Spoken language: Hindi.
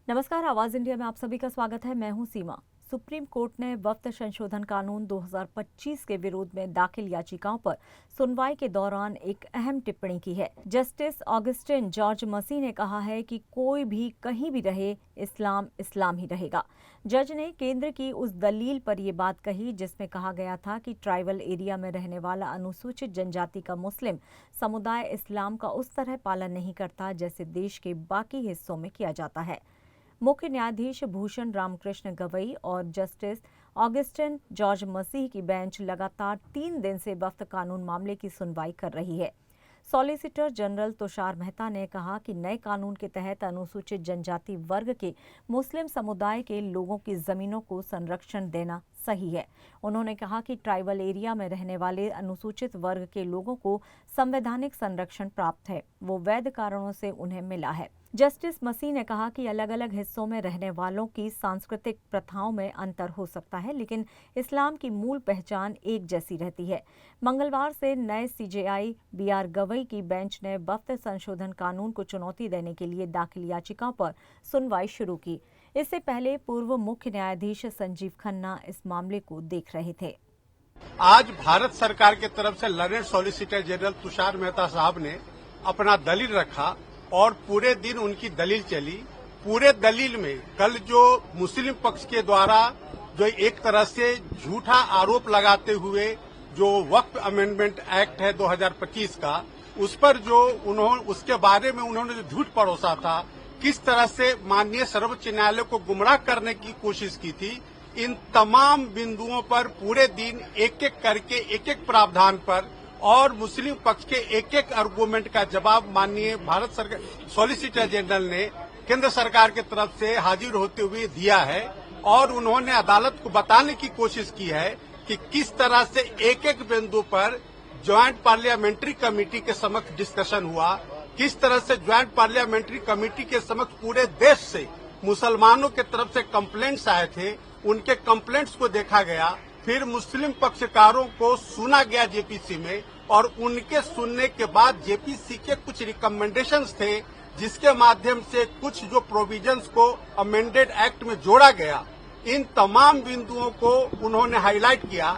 नमस्कार, आवाज इंडिया में आप सभी का स्वागत है। मैं हूं सीमा। सुप्रीम कोर्ट ने वक्फ संशोधन कानून 2025 के विरोध में दाखिल याचिकाओं पर सुनवाई के दौरान एक अहम टिप्पणी की है। जस्टिस ऑगस्टिन जॉर्ज मसी ने कहा है कि कोई भी कहीं भी रहे, इस्लाम इस्लाम ही रहेगा। जज ने केंद्र की उस दलील पर यह बात कही जिसमें कहा गया था कि ट्राइबल एरिया में रहने वाला अनुसूचित जनजाति का मुस्लिम समुदाय इस्लाम का उस तरह पालन नहीं करता जैसे देश के बाकी हिस्सों में किया जाता है। मुख्य न्यायाधीश भूषण रामकृष्ण गवई और जस्टिस ऑगस्टिन जॉर्ज मसीह की बेंच लगातार 3 दिन से वक्फ कानून मामले की सुनवाई कर रही है। सॉलिसिटर जनरल तुषार मेहता ने कहा कि नए कानून के तहत अनुसूचित जनजाति वर्ग के मुस्लिम समुदाय के लोगों की जमीनों को संरक्षण देना सही है। उन्होंने कहा कि ट्राइबल एरिया में रहने वाले अनुसूचित वर्ग के लोगों को संवैधानिक संरक्षण प्राप्त है, वो वैध कारणों से उन्हें मिला है। जस्टिस मसीह ने कहा कि अलग अलग हिस्सों में रहने वालों की सांस्कृतिक प्रथाओं में अंतर हो सकता है, लेकिन इस्लाम की मूल पहचान एक जैसी रहती है। मंगलवार से नए सीजेआई बीआर गवई की बेंच ने वक्फ संशोधन कानून को चुनौती देने के लिए दाखिल याचिकाओं पर सुनवाई शुरू की। इससे पहले पूर्व मुख्य न्यायाधीश संजीव खन्ना इस मामले को देख रहे थे। आज भारत सरकार की तरफ से learned solicitor general Tushar Mehta साहब ने अपना दलील रखा और पूरे दिन उनकी दलील चली। पूरे दलील में कल जो मुस्लिम पक्ष के द्वारा जो एक तरह से झूठा आरोप लगाते हुए जो वक्फ अमेंडमेंट एक्ट है 2025 का, उस पर जो उसके बारे में उन्होंने जो झूठ परोसा था, किस तरह से माननीय सर्वोच्च न्यायालय को गुमराह करने की कोशिश की थी, इन तमाम बिंदुओं पर पूरे दिन एक एक करके एक एक प्रावधान पर और मुस्लिम पक्ष के एक एक आर्गूमेंट का जवाब माननीय भारत सरकार सॉलिसिटर जनरल ने केंद्र सरकार की तरफ से हाजिर होते हुए दिया है। और उन्होंने अदालत को बताने की कोशिश की है कि किस तरह से एक एक बिंदु पर ज्वाइंट पार्लियामेंट्री कमेटी के समक्ष डिस्कशन हुआ, किस तरह से ज्वाइंट पार्लियामेंट्री कमेटी के समक्ष पूरे देश से मुसलमानों की तरफ से कंप्लेंट्स आए थे, उनके कंप्लेंट्स को देखा गया, फिर मुस्लिम पक्षकारों को सुना गया जेपीसी में, और उनके सुनने के बाद जेपीसी के कुछ रिकमेंडेशंस थे जिसके माध्यम से कुछ जो प्रोविजंस को अमेंडेड एक्ट में जोड़ा गया, इन तमाम बिंदुओं को उन्होंने हाईलाइट किया।